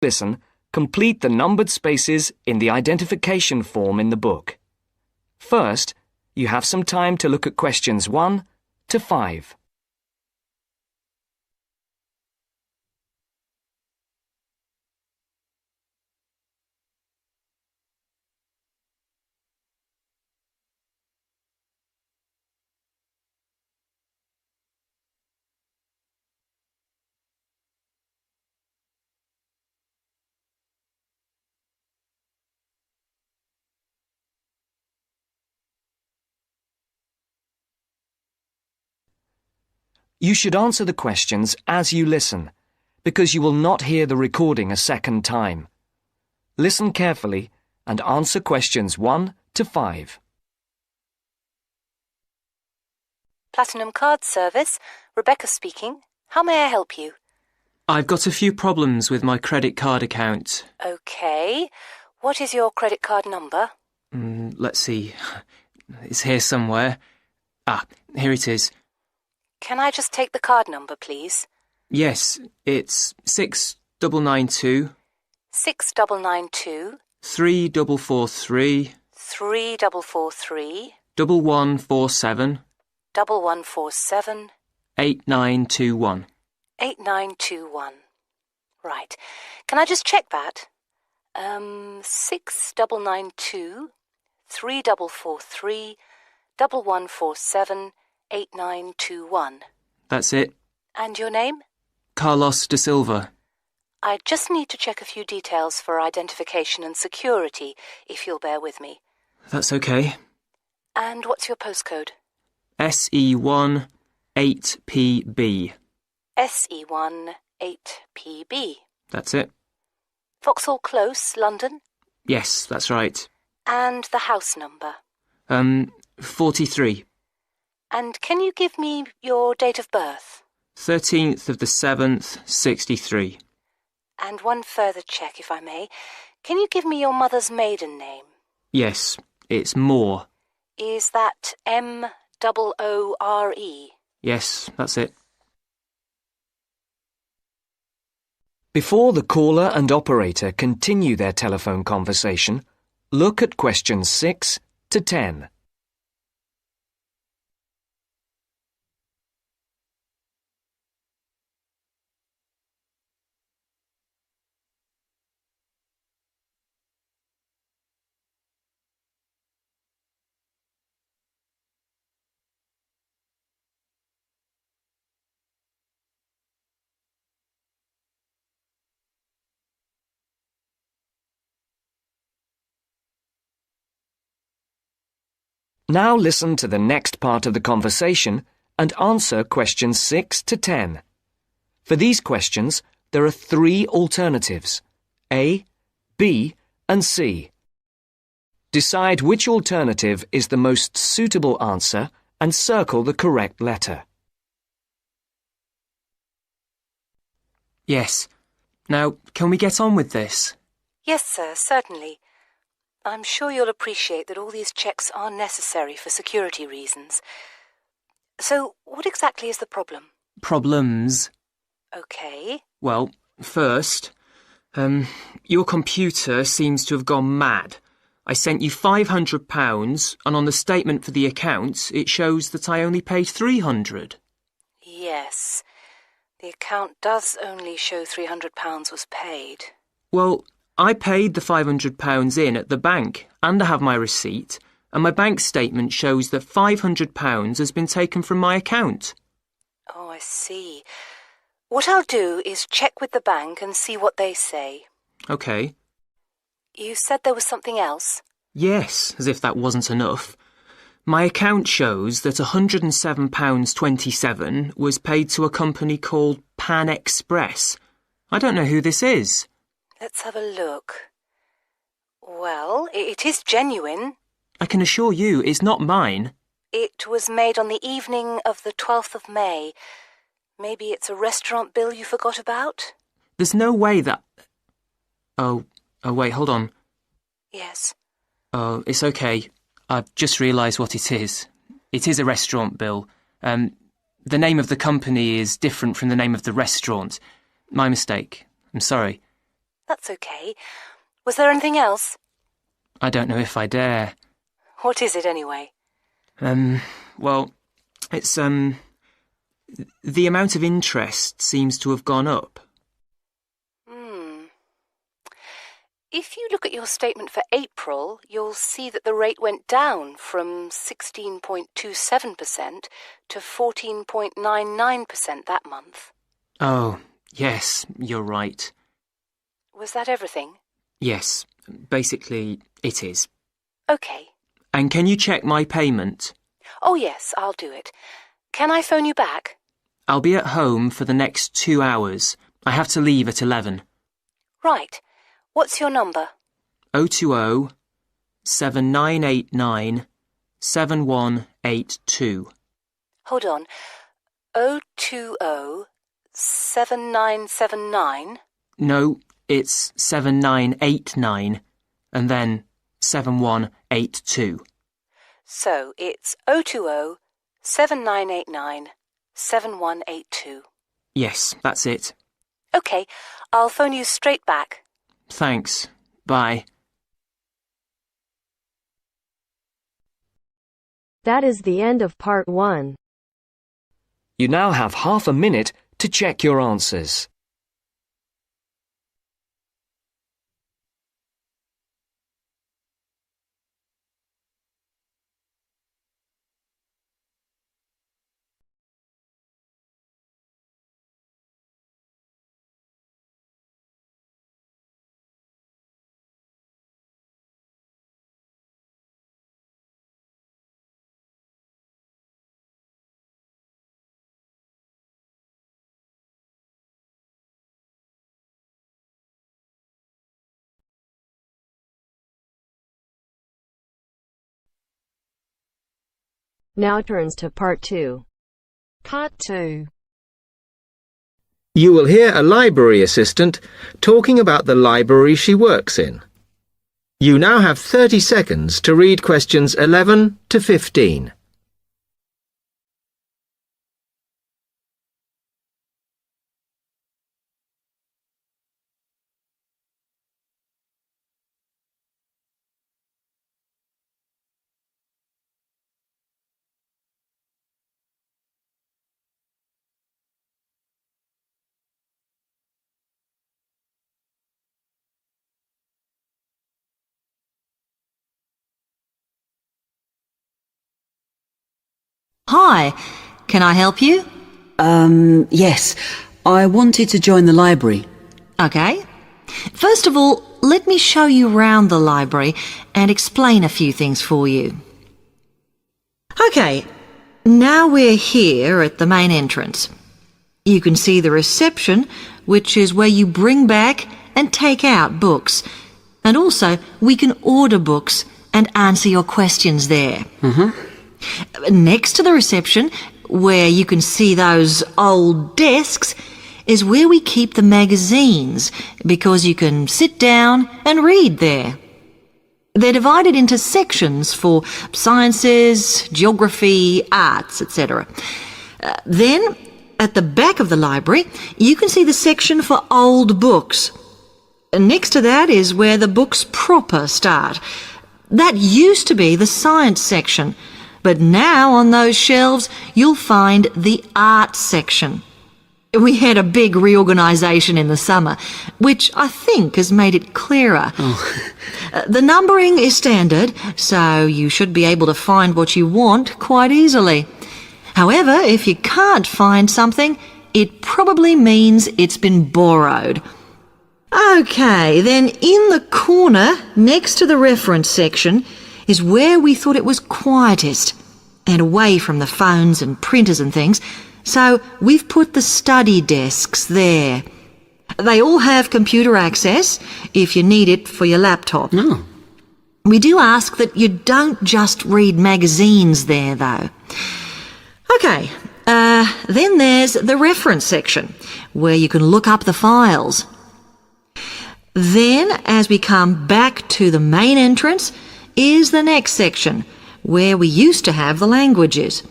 Listen, complete the numbered spaces in the identification form in the book. First, you have some time to look at questions 1 to 5. You should answer the questions as you listen, because you will not hear the recording a second time. Listen carefully and answer questions 1 to 5. Platinum Card Service, Rebecca speaking. How may I help you? I've got a few problems with my credit card account. Okay. What is your credit card number? Let's see. It's here somewhere. Here it is. Can I just take the card number, please? Yes, it's 6992 6992 3443 3443 1147 1147 8921. 8921. Right. Can I just check that? 6992 3443 1147 8921. That's it. And your name? Carlos de Silva. I just need to check a few details for identification and security, if you'll bear with me. That's okay. And what's your postcode? SE1 8PB. SE1 8PB. That's it. Vauxhall Close, London? Yes, that's right. And the house number? 43. And can you give me your date of birth? 13th of the 7th, 63. And one further check, if I may. Can you give me your mother's maiden name? Yes, it's Moore. Is that M-O-O-R-E? Yes, that's it. Before the caller and operator continue their telephone conversation, look at questions 6 to 10. Now listen to the next part of the conversation and answer questions 6 to 10. For these questions, there are 3 alternatives: A, B, and C. Decide which alternative is the most suitable answer and circle the correct letter. Yes. Now, can we get on with this? Yes, sir, certainly. I'm sure you'll appreciate that all these checks are necessary for security reasons. So, what exactly is the problem? Problems? Okay. Well, first, your computer seems to have gone mad. I sent you £500, and on the statement for the account, it shows that I only paid £300. Yes. The account does only show £300 was paid. Well, I paid the £500 in at the bank, and I have my receipt, and my bank statement shows that £500 has been taken from my account. Oh, I see. What I'll do is check with the bank and see what they say. OK. You said there was something else? Yes, as if that wasn't enough. My account shows that £107.27 was paid to a company called Pan Express. I don't know who this is. Let's have a look. Well, it is genuine. I can assure you it's not mine. It was made on the evening of the 12th of May. Maybe it's a restaurant bill you forgot about? There's no way that... Oh, wait, hold on. Yes. Oh, it's okay. I've just realised what it is. It is a restaurant bill. The name of the company is different from the name of the restaurant. My mistake. I'm sorry. That's okay. Was there anything else? I don't know if I dare. What is it anyway? Well, it's, the amount of interest seems to have gone up. If you look at your statement for April, you'll see that the rate went down from 16.27% to 14.99% that month. Oh, yes, you're right. Was that everything? Yes, basically, it is. Okay. And can you check my payment? Oh, yes, I'll do it. Can I phone you back? I'll be at home for the next 2 hours. I have to leave at 11. Right. What's your number? 020 7989 7182. Hold on. 020 7979? No, it's 7989 and then 7182. So it's 020 7989 7182. Yes, that's it. Okay, I'll phone you straight back. Thanks. Bye. That is the end of part 1. You now have half a minute to check your answers. Now turns to part 2. Part 2. You will hear a library assistant talking about the library she works in. You now have 30 seconds to read questions 11 to 15. Hi, can I help you? Yes. I wanted to join the library. Okay. First of all, let me show you round the library and explain a few things for you. Okay, now we're here at the main entrance. You can see the reception, which is where you bring back and take out books. And also, we can order books and answer your questions there. Next to the reception, where you can see those old desks, is where we keep the magazines, because you can sit down and read there. They're divided into sections for sciences, geography, arts, etc. Then, at the back of the library, you can see the section for old books. Next to that is where the books proper start. That used to be the science section, but now on those shelves you'll find the art section. We had a big reorganisation in the summer, which I think has made it clearer. The numbering is standard, so you should be able to find what you want quite easily. However, if you can't find something, it probably means it's been borrowed. Okay, then in the corner next to the reference section is where we thought it was quietest and away from the phones and printers and things, so we've put the study desks there. They all have computer access if you need it for your laptop. We do ask that you don't just read magazines there, though. Okay, then there's the reference section, where you can look up the files. Then, as we come back to the main entrance, is the next section, where we used to have the languages.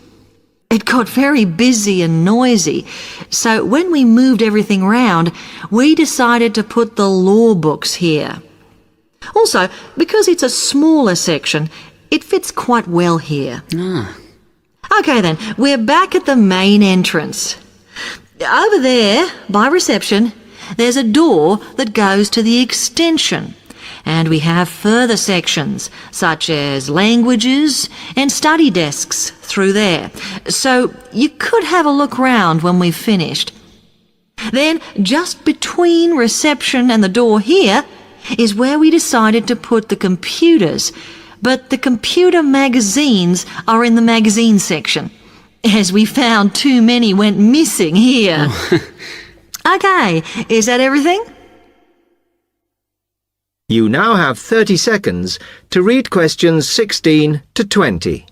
It got very busy and noisy, so when we moved everything round, we decided to put the law books here. Also, because it's a smaller section, it fits quite well here. OK then, we're back at the main entrance. Over there, by reception, there's a door that goes to the extension. And we have further sections, such as languages and study desks through there. So you could have a look round when we've finished. Then, just between reception and the door here, is where we decided to put the computers. But the computer magazines are in the magazine section, as we found too many went missing here. OK, is that everything? You now have 30 seconds to read questions 16 to 20.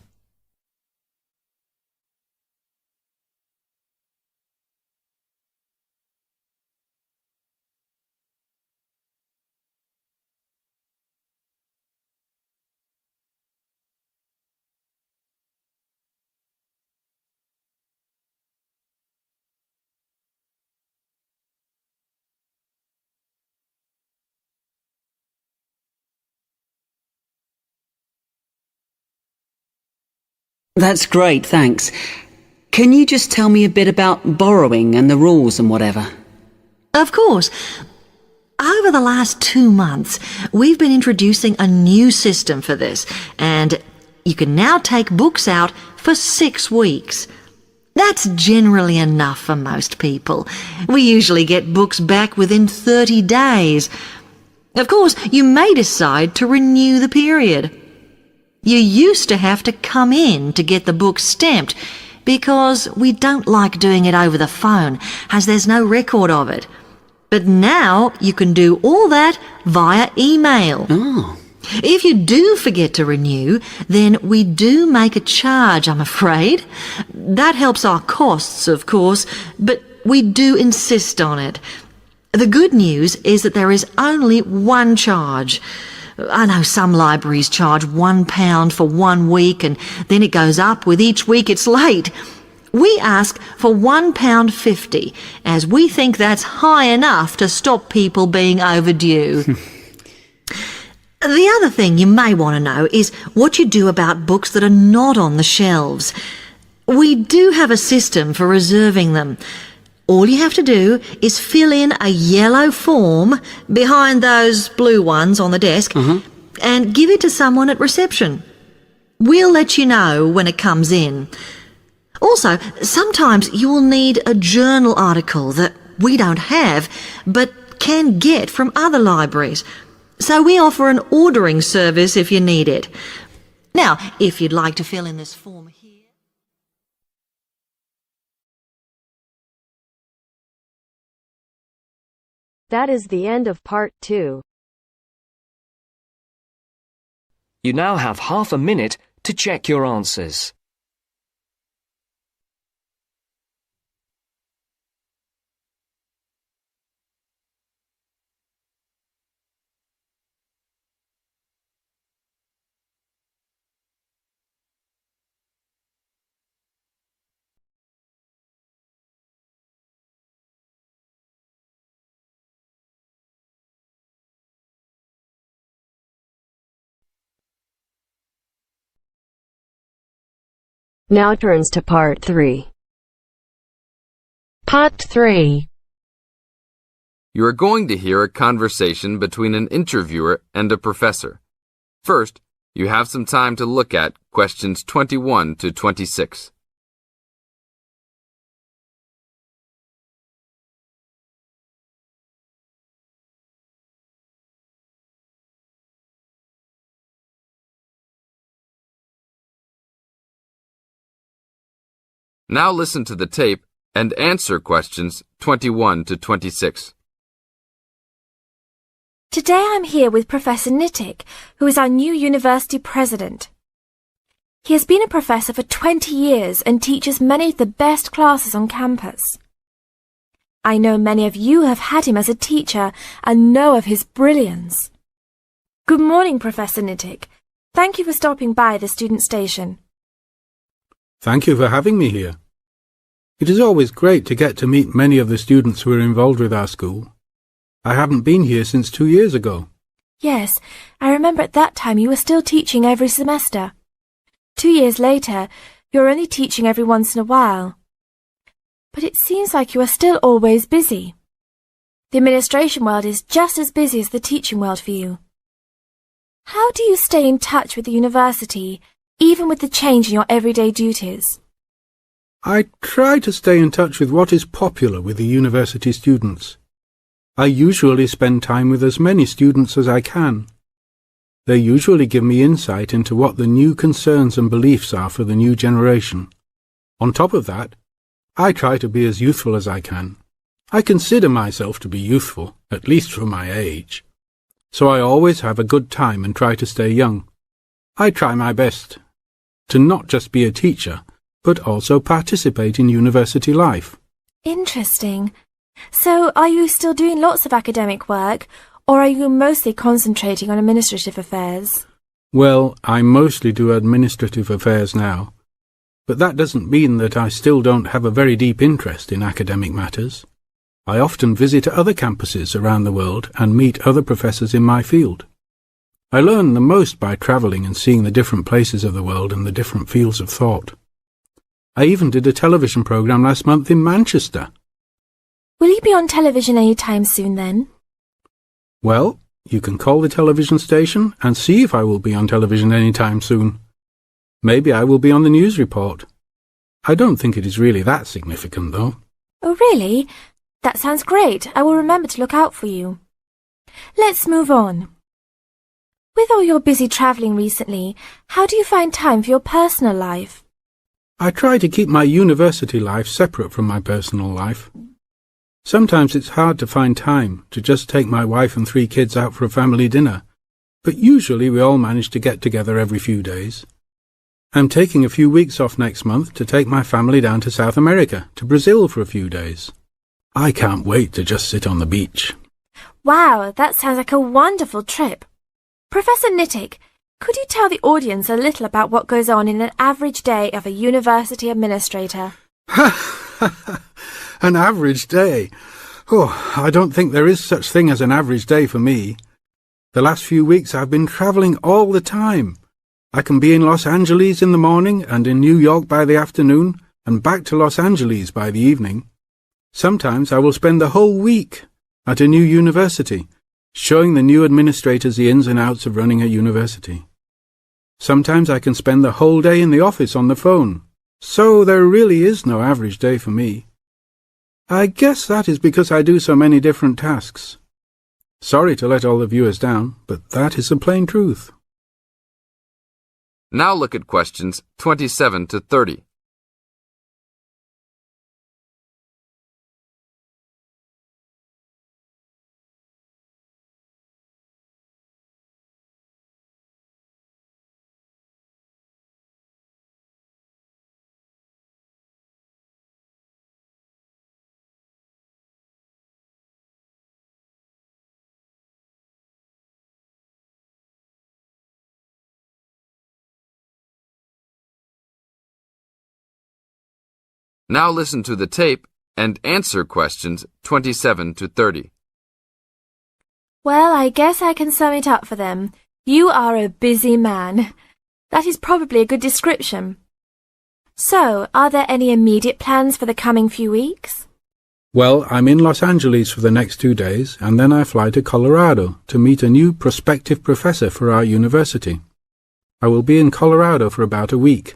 That's great, thanks. Can you just tell me a bit about borrowing and the rules and whatever? Of course. Over the last 2 months, we've been introducing a new system for this, and you can now take books out for 6 weeks. That's generally enough for most people. We usually get books back within 30 days. Of course, you may decide to renew the period. You used to have to come in to get the book stamped because we don't like doing it over the phone, as there's no record of it. But now you can do all that via email. Oh. If you do forget to renew, then we do make a charge, I'm afraid. That helps our costs, of course, but we do insist on it. The good news is that there is only one charge. I know some libraries charge £1 for 1 week and then it goes up with each week it's late. We ask for £1.50 as we think that's high enough to stop people being overdue. The other thing you may want to know is what you do about books that are not on the shelves. We do have a system for reserving them. All you have to do is fill in a yellow form behind those blue ones on the desk and give it to someone at reception. We'll let you know when it comes in. Also, sometimes you will need a journal article that we don't have but can get from other libraries. So we offer an ordering service if you need it. Now, if you'd like to fill in this form here. That is the end of part 2. You now have half a minute to check your answers. Now turns to part 3. Part 3. You are going to hear a conversation between an interviewer and a professor. First, you have some time to look at questions 21 to 26. Now listen to the tape and answer questions 21 to 26. Today I'm here with Professor Nittick, who is our new university president. He has been a professor for 20 years and teaches many of the best classes on campus. I know many of you have had him as a teacher and know of his brilliance. Good morning, Professor Nittick. Thank you for stopping by the student station. Thank you for having me here. It is always great to get to meet many of the students who are involved with our school. I haven't been here since 2 years ago. Yes, I remember at that time you were still teaching every semester. 2 years later, you're only teaching every once in a while. But it seems like you are still always busy. The administration world is just as busy as the teaching world for you. How do you stay in touch with the university, even with the change in your everyday duties? I try to stay in touch with what is popular with the university students. I usually spend time with as many students as I can. They usually give me insight into what the new concerns and beliefs are for the new generation. On top of that, I try to be as youthful as I can. I consider myself to be youthful, at least for my age. So I always have a good time and try to stay young. I try my best to not just be a teacher, but also participate in university life. Interesting. So, are you still doing lots of academic work, or are you mostly concentrating on administrative affairs? Well, I mostly do administrative affairs now, but that doesn't mean that I still don't have a very deep interest in academic matters. I often visit other campuses around the world and meet other professors in my field. I learn the most by travelling and seeing the different places of the world and the different fields of thought. I even did a television programme last month in Manchester. Will you be on television any time soon then? Well, you can call the television station and see if I will be on television any time soon. Maybe I will be on the news report. I don't think it is really that significant, though. Oh, really? That sounds great. I will remember to look out for you. Let's move on. With all your busy travelling recently, how do you find time for your personal life? I try to keep my university life separate from my personal life. Sometimes it's hard to find time to just take my wife and 3 kids out for a family dinner, but usually we all manage to get together every few days. I'm taking a few weeks off next month to take my family down to South America, to Brazil for a few days. I can't wait to just sit on the beach. Wow, that sounds like a wonderful trip. Professor Nittick, could you tell the audience a little about what goes on in an average day of a university administrator? An average day? Oh, I don't think there is such thing as an average day for me. The last few weeks I've been travelling all the time. I can be in Los Angeles in the morning and in New York by the afternoon and back to Los Angeles by the evening. Sometimes I will spend the whole week at a new university, showing the new administrators the ins and outs of running a university. Sometimes I can spend the whole day in the office on the phone. So there really is no average day for me. I guess that is because I do so many different tasks. Sorry to let all the viewers down, but that is the plain truth. Now look at questions 27 to 30. Now listen to the tape and answer questions 27 to 30. Well, I guess I can sum it up for them. You are a busy man. That is probably a good description. So, are there any immediate plans for the coming few weeks? Well, I'm in Los Angeles for the next 2 days, and then I fly to Colorado to meet a new prospective professor for our university. I will be in Colorado for about a week.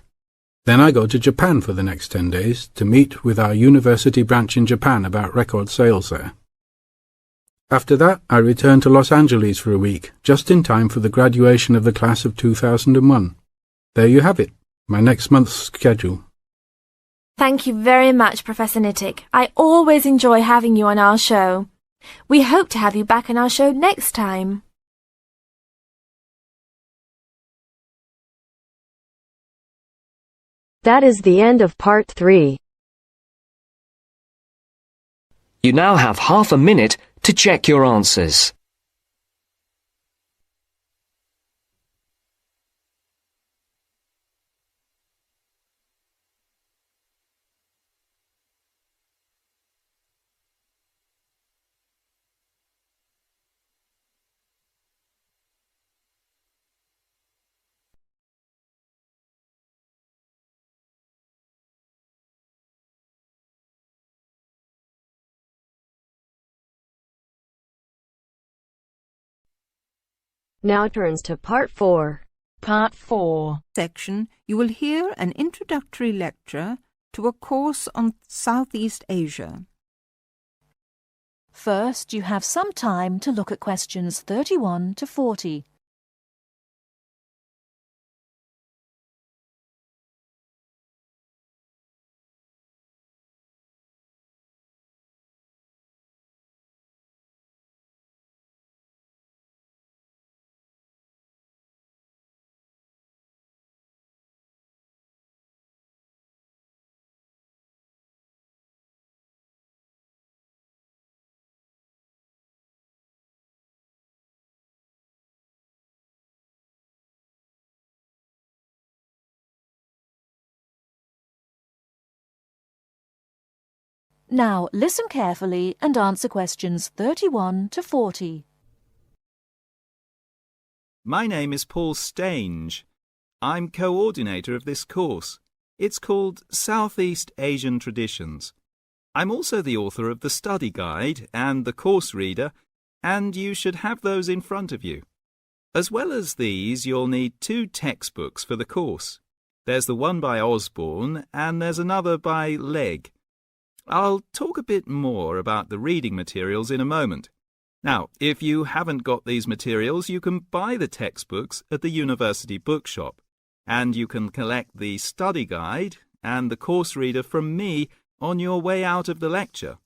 Then I go to Japan for the next 10 days to meet with our university branch in Japan about record sales there. After that, I return to Los Angeles for a week, just in time for the graduation of the class of 2001. There you have it, my next month's schedule. Thank you very much, Professor Nittick. I always enjoy having you on our show. We hope to have you back on our show next time. That is the end of part 3. You now have half a minute to check your answers. Now turns to Part 4. Part 4 section, you will hear an introductory lecture to a course on Southeast Asia. First, you have some time to look at questions 31 to 40. Now, listen carefully and answer questions 31 to 40. My name is Paul Stange. I'm coordinator of this course. It's called Southeast Asian Traditions. I'm also the author of the study guide and the course reader, and you should have those in front of you. As well as these, you'll need 2 textbooks for the course. There's the one by Osborne and there's another by Legg. I'll talk a bit more about the reading materials in a moment. Now, if you haven't got these materials, you can buy the textbooks at the university bookshop, and you can collect the study guide and the course reader from me on your way out of the lecture.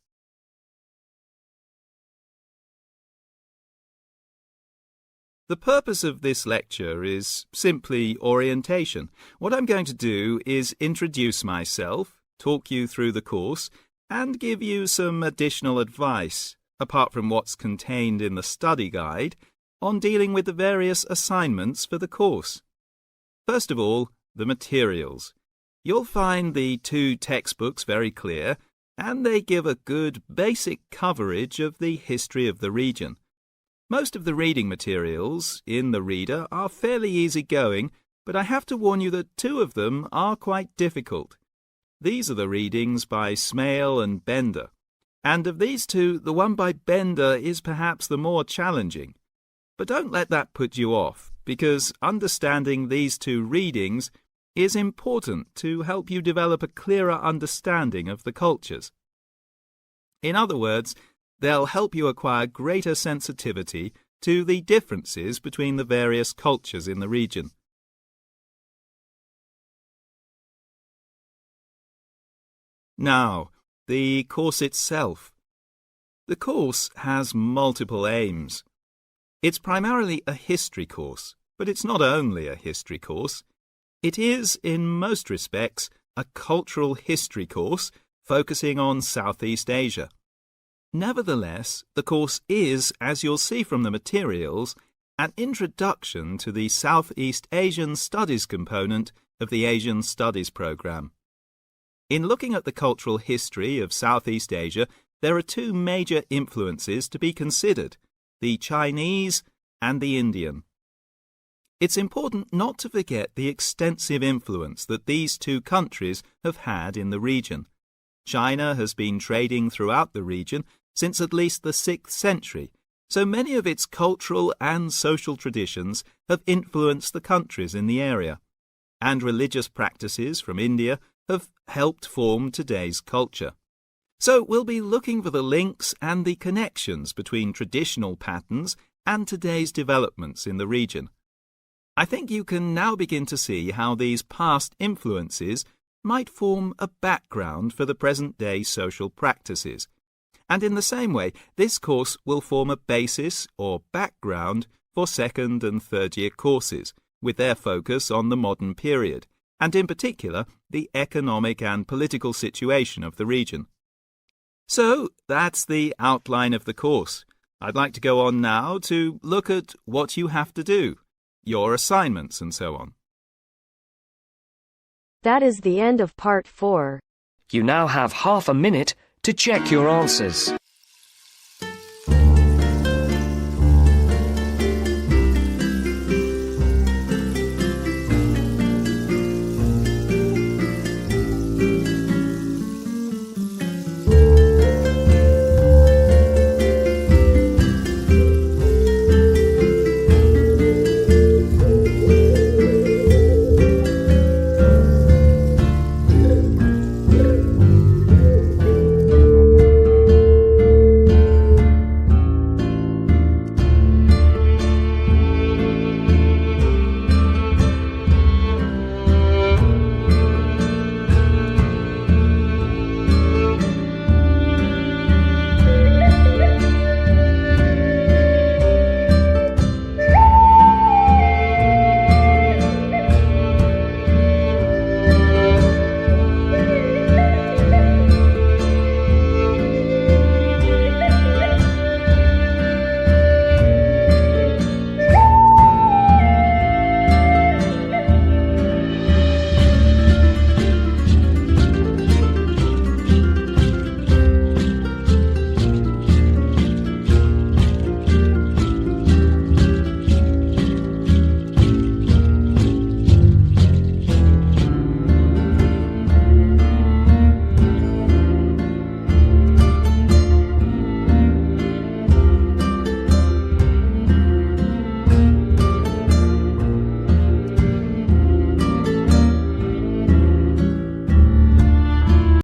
The purpose of this lecture is simply orientation. What I'm going to do is introduce myself, talk you through the course, and give you some additional advice, apart from what's contained in the study guide, on dealing with the various assignments for the course. First of all, the materials. You'll find the 2 textbooks very clear, and they give a good basic coverage of the history of the region. Most of the reading materials in the reader are fairly easy-going, but I have to warn you that 2 of them are quite difficult. These are the readings by Smale and Bender, and of these 2, the one by Bender is perhaps the more challenging. But don't let that put you off, because understanding these 2 readings is important to help you develop a clearer understanding of the cultures. In other words, they'll help you acquire greater sensitivity to the differences between the various cultures in the region. Now, the course itself. The course has multiple aims. It's primarily a history course, but it's not only a history course. It is, in most respects, a cultural history course focusing on Southeast Asia. Nevertheless, the course is, as you'll see from the materials, an introduction to the Southeast Asian Studies component of the Asian Studies program. In looking at the cultural history of Southeast Asia, there are 2 major influences to be considered, the Chinese and the Indian. It's important not to forget the extensive influence that these 2 countries have had in the region. China has been trading throughout the region since at least the 6th century, so many of its cultural and social traditions have influenced the countries in the area, and religious practices from India have helped form today's culture. So we'll be looking for the links and the connections between traditional patterns and today's developments in the region. I think you can now begin to see how these past influences might form a background for the present-day social practices. And in the same way, this course will form a basis or background for 2nd and 3rd year courses, with their focus on the modern period, and in particular, the economic and political situation of the region. So, that's the outline of the course. I'd like to go on now to look at what you have to do, your assignments and so on. That is the end of Part 4. You now have half a minute to check your answers.